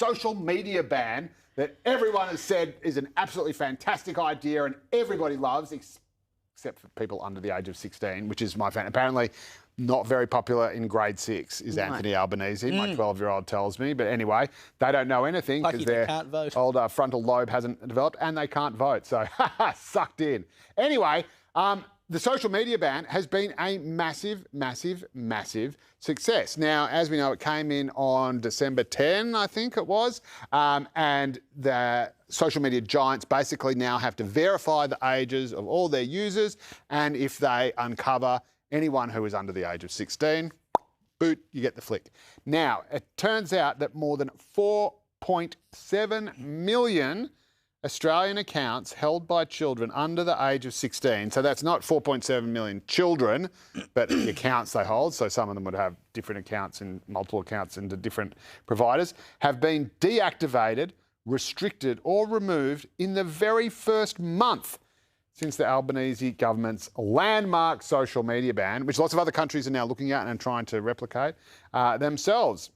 social media ban that everyone has said is an absolutely fantastic idea and everybody loves, except for people under the age of 16, which is my fan. Apparently not very popular in grade 6 is Anthony Albanese, my 12-year-old tells me. But anyway, they don't know anything because their old frontal lobe hasn't developed and they can't vote. So, sucked in. Anyway, the social media ban has been a massive, massive, massive success. Now, as we know, it came in on December 10, I think it was, and the social media giants basically now have to verify the ages of all their users, and if they uncover anyone who is under the age of 16, boot, you get the flick. Now, it turns out that more than 4.7 million Australian accounts held by children under the age of 16, so that's not 4.7 million children, but the accounts they hold, so some of them would have different accounts and multiple accounts into different providers, have been deactivated, restricted or removed in the very first month since the Albanese government's landmark social media ban, which lots of other countries are now looking at and trying to replicate themselves.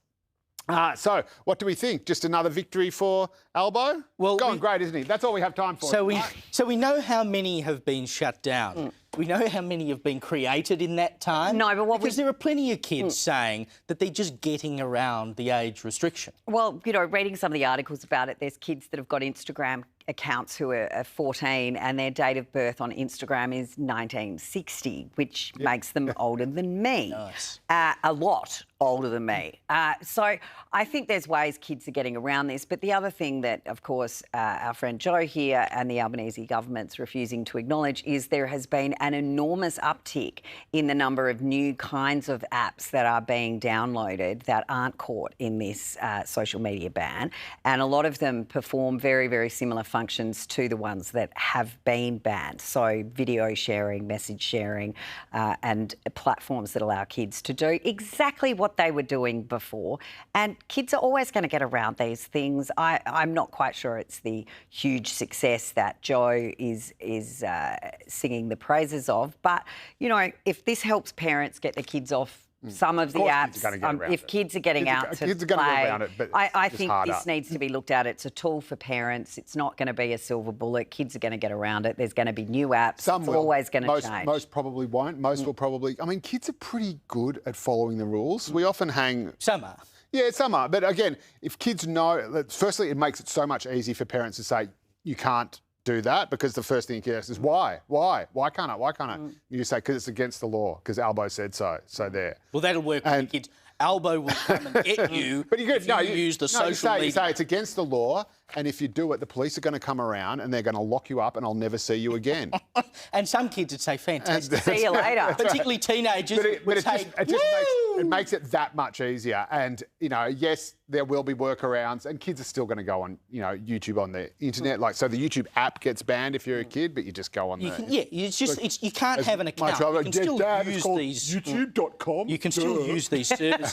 So, what do we think? Just another victory for Albo? Well, going great, isn't he? That's all we have time for. So we know how many have been shut down. We know how many have been created in that time. No, but because there are plenty of kids saying that they're just getting around the age restriction. Well, you know, reading some of the articles about it, there's kids that have got Instagram accounts who are 14 and their date of birth on Instagram is 1960, which makes them older than me. Nice. A lot older than me. So I think there's ways kids are getting around this. But the other thing that, of course, our friend Joe here and the Albanese government's refusing to acknowledge is there has been an enormous uptick in the number of new kinds of apps that are being downloaded that aren't caught in this social media ban. And a lot of them perform very, very similar functions to the ones that have been banned. So video sharing, message sharing, and platforms that allow kids to do exactly what they were doing before. And kids are always going to get around these things. I'm not quite sure it's the huge success that Joe is singing the praises of. But, you know, if this helps parents get their kids off some of the apps, if kids are getting out to play, I think this needs to be looked at. It's a tool for parents. It's not going to be a silver bullet. Kids are going to get around it. There's going to be new apps. It's always going to change. Most probably won't. Most will probably... I mean, kids are pretty good at following the rules. We often hang... Some are. Yeah, some are. But again, if kids know... Firstly, it makes it so much easier for parents to say, you can't do that, because the first thing you can ask is why? Why can't I? Why can't I? You just say, because it's against the law, because Albo said so. So there. Well, that'll work with the kids. Albo will come and get you but if you use the social media. You say it's against the law, and if you do it, the police are going to come around and they're going to lock you up and I'll never see you again. And some kids would say, fantastic. See you later. Particularly teenagers it makes it that much easier. And, you know, yes, there will be workarounds and kids are still going to go on, you know, YouTube on the internet. Like, so the YouTube app gets banned if you're a kid, but you just go on there. You can't have an account. You can still use these. YouTube.com. You can still use these services.